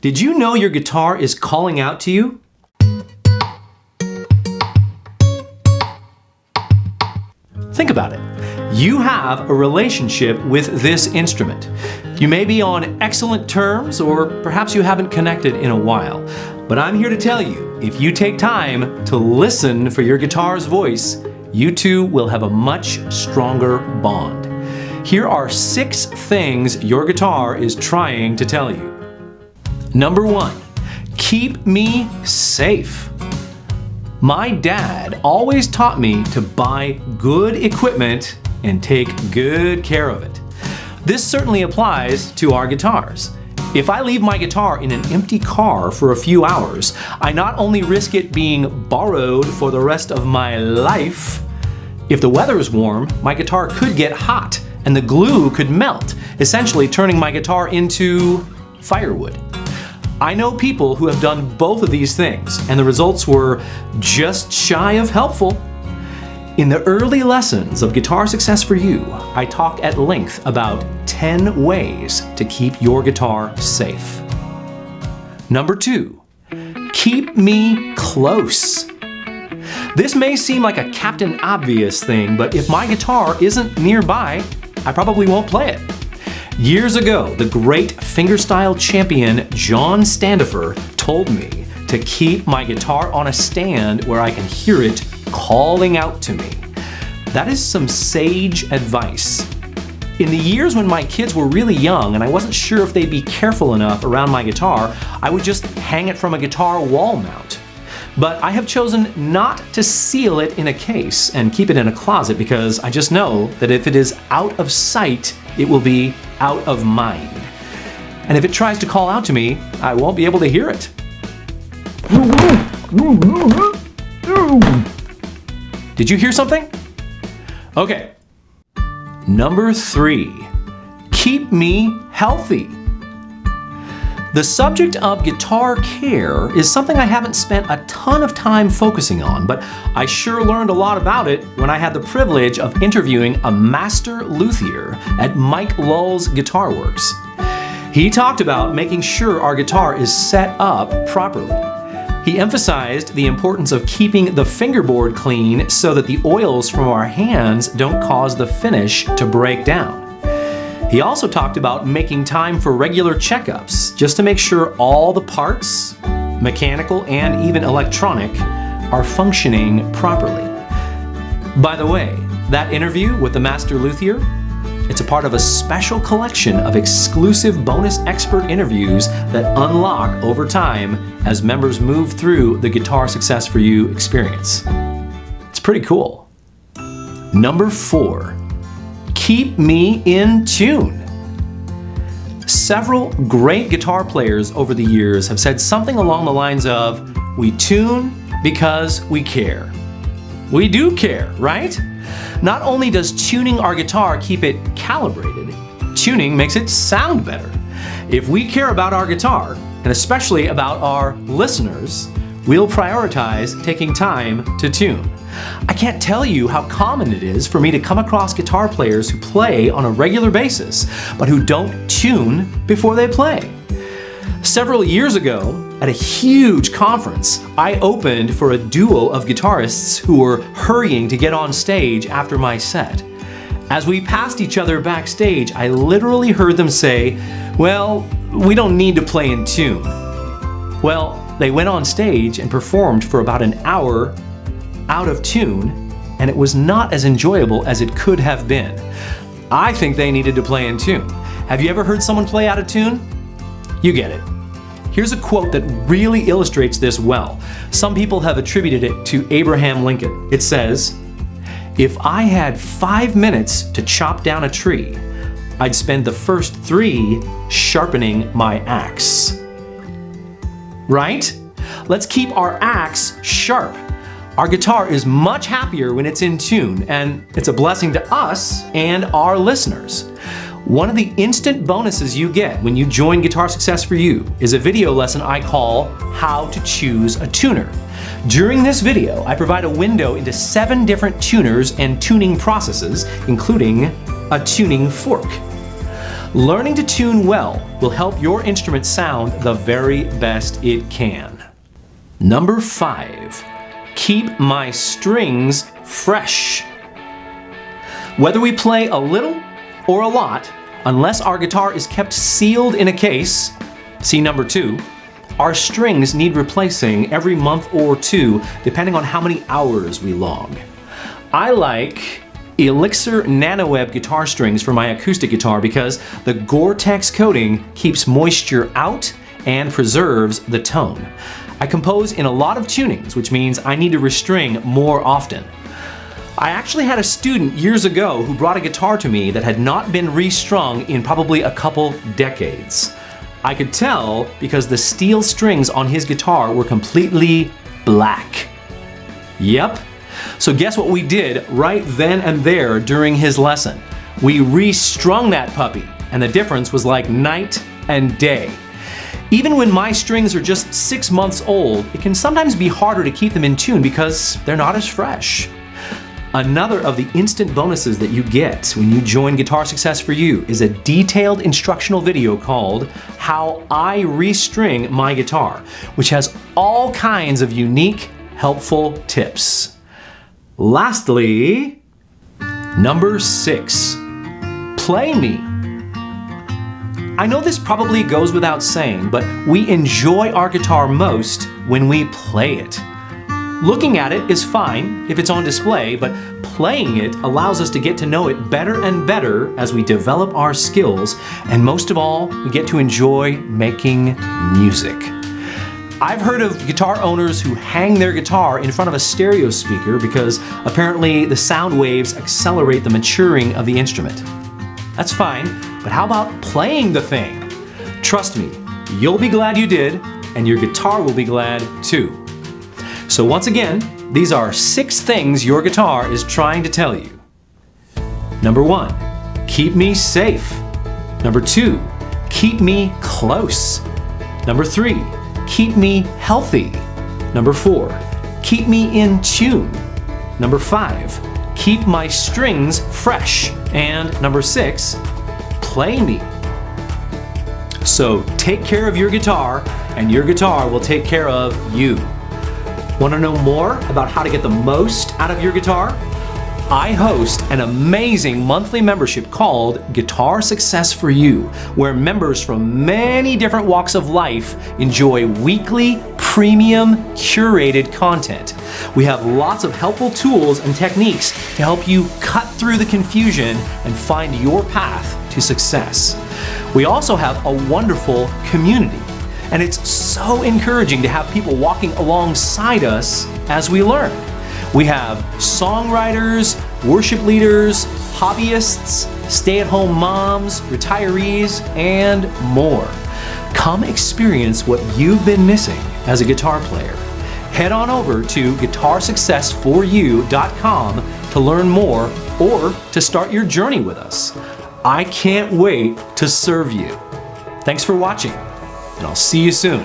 Did you know your guitar is calling out to you? Think about it. You have a relationship with this instrument. You may be on excellent terms, or perhaps you haven't connected in a while. But I'm here to tell you, if you take time to listen for your guitar's voice, you two will have a much stronger bond. Here are 6 things your guitar is trying to tell you. Number 1, keep me safe. My dad always taught me to buy good equipment and take good care of it. This certainly applies to our guitars. If I leave my guitar in an empty car for a few hours, I not only risk it being borrowed for the rest of my life, if the weather is warm, my guitar could get hot and the glue could melt, essentially turning my guitar into firewood. I know people who have done both of these things, and the results were just shy of helpful. In the early lessons of Guitar Success for You, I talk at length about 10 ways to keep your guitar safe. Number 2, keep me close. This may seem like a Captain Obvious thing, but if my guitar isn't nearby, I probably won't play it. Years ago, the great fingerstyle champion John Standifer told me to keep my guitar on a stand where I can hear it calling out to me. That is some sage advice. In the years when my kids were really young and I wasn't sure if they'd be careful enough around my guitar, I would just hang it from a guitar wall mount. But I have chosen not to seal it in a case and keep it in a closet because I just know that if it is out of sight, it will be out of mind. And if it tries to call out to me, I won't be able to hear it. Did you hear something? Okay. Number 3, keep me healthy. The subject of guitar care is something I haven't spent a ton of time focusing on, but I sure learned a lot about it when I had the privilege of interviewing a master luthier at Mike Lull's Guitar Works. He talked about making sure our guitar is set up properly. He emphasized the importance of keeping the fingerboard clean so that the oils from our hands don't cause the finish to break down. He also talked about making time for regular checkups, just to make sure all the parts, mechanical and even electronic, are functioning properly. By the way, that interview with the master luthier, it's a part of a special collection of exclusive bonus expert interviews that unlock over time as members move through the Guitar Success for You experience. It's pretty cool. Number 4. Keep me in tune. Several great guitar players over the years have said something along the lines of, we tune because we care. We do care, right? Not only does tuning our guitar keep it calibrated, tuning makes it sound better. If we care about our guitar, and especially about our listeners, we'll prioritize taking time to tune. I can't tell you how common it is for me to come across guitar players who play on a regular basis, but who don't tune before they play. Several years ago, at a huge conference, I opened for a duo of guitarists who were hurrying to get on stage after my set. As we passed each other backstage, I literally heard them say, "Well, we don't need to play in tune." Well, they went on stage and performed for about an hour out of tune, and it was not as enjoyable as it could have been. I think they needed to play in tune. Have you ever heard someone play out of tune? You get it. Here's a quote that really illustrates this well. Some people have attributed it to Abraham Lincoln. It says, "If I had 5 minutes to chop down a tree, I'd spend the first 3 sharpening my axe." Right? Let's keep our axe sharp. Our guitar is much happier when it's in tune, and it's a blessing to us and our listeners. One of the instant bonuses you get when you join Guitar Success for You is a video lesson I call How to Choose a Tuner. During this video, I provide a window into 7 different tuners and tuning processes, including a tuning fork. Learning to tune well will help your instrument sound the very best it can. Number 5, keep my strings fresh. Whether we play a little or a lot, unless our guitar is kept sealed in a case, see number 2, our strings need replacing every month or 2, depending on how many hours we log. I like Elixir NanoWeb guitar strings for my acoustic guitar because the Gore-Tex coating keeps moisture out and preserves the tone. I compose in a lot of tunings, which means I need to restring more often. I actually had a student years ago who brought a guitar to me that had not been restrung in probably a couple decades. I could tell because the steel strings on his guitar were completely black. Yep. So guess what we did right then and there during his lesson? We restrung that puppy, and the difference was like night and day. Even when my strings are just 6 months old, it can sometimes be harder to keep them in tune because they're not as fresh. Another of the instant bonuses that you get when you join Guitar Success for You is a detailed instructional video called How I Restring My Guitar, which has all kinds of unique, helpful tips. Lastly, number 6, play me. I know this probably goes without saying, but we enjoy our guitar most when we play it. Looking at it is fine if it's on display, but playing it allows us to get to know it better and better as we develop our skills, and most of all, we get to enjoy making music. I've heard of guitar owners who hang their guitar in front of a stereo speaker because apparently the sound waves accelerate the maturing of the instrument. That's fine, but how about playing the thing? Trust me, you'll be glad you did, and your guitar will be glad too. So once again, these are 6 things your guitar is trying to tell you. Number 1, keep me safe. Number 2, keep me close. Number 3, keep me healthy. Number 4, keep me in tune. Number 5, keep my strings fresh. And number 6, play me. So take care of your guitar, and your guitar will take care of you. Want to know more about how to get the most out of your guitar? I host an amazing monthly membership called Guitar Success for You, where members from many different walks of life enjoy weekly, premium, curated content. We have lots of helpful tools and techniques to help you cut through the confusion and find your path to success. We also have a wonderful community, and it's so encouraging to have people walking alongside us as we learn. We have songwriters, worship leaders, hobbyists, stay-at-home moms, retirees, and more. Come experience what you've been missing as a guitar player. Head on over to guitarsuccessforyou.com to learn more or to start your journey with us. I can't wait to serve you. Thanks for watching, and I'll see you soon.